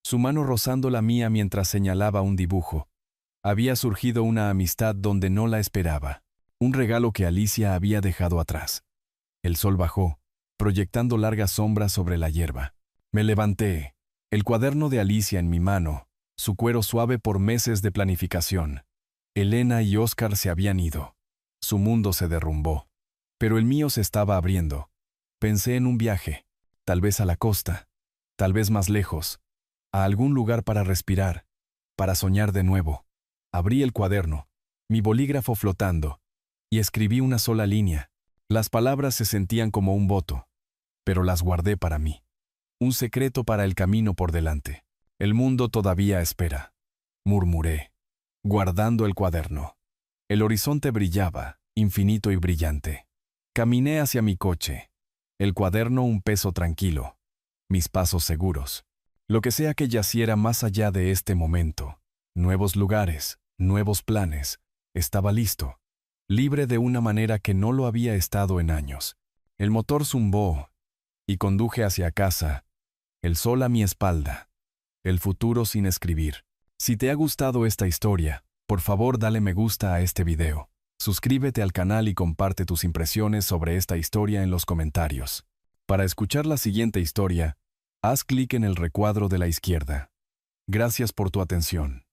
Speaker 1: Su mano rozando la mía mientras señalaba un dibujo. Había surgido una amistad donde no la esperaba. Un regalo que Alicia había dejado atrás. El sol bajó, proyectando largas sombras sobre la hierba. Me levanté, el cuaderno de Alicia en mi mano, su cuero suave por meses de planificación. Elena y Oscar se habían ido. Su mundo se derrumbó. Pero el mío se estaba abriendo. Pensé en un viaje, tal vez a la costa, tal vez más lejos, a algún lugar para respirar, para soñar de nuevo. Abrí el cuaderno, mi bolígrafo flotando, y escribí una sola línea. Las palabras se sentían como un voto, pero las guardé para mí. Un secreto para el camino por delante. El mundo todavía espera, murmuré, guardando el cuaderno. El horizonte brillaba, infinito y brillante. Caminé hacia mi coche. El cuaderno un peso tranquilo. Mis pasos seguros. Lo que sea que yaciera más allá de este momento. Nuevos lugares, nuevos planes. Estaba listo. Libre de una manera que no lo había estado en años. El motor zumbó y conduje hacia casa, el sol a mi espalda, el futuro sin escribir. Si te ha gustado esta historia, por favor dale me gusta a este video. Suscríbete al canal y comparte tus impresiones sobre esta historia en los comentarios. Para escuchar la siguiente historia, haz clic en el recuadro de la izquierda. Gracias por tu atención.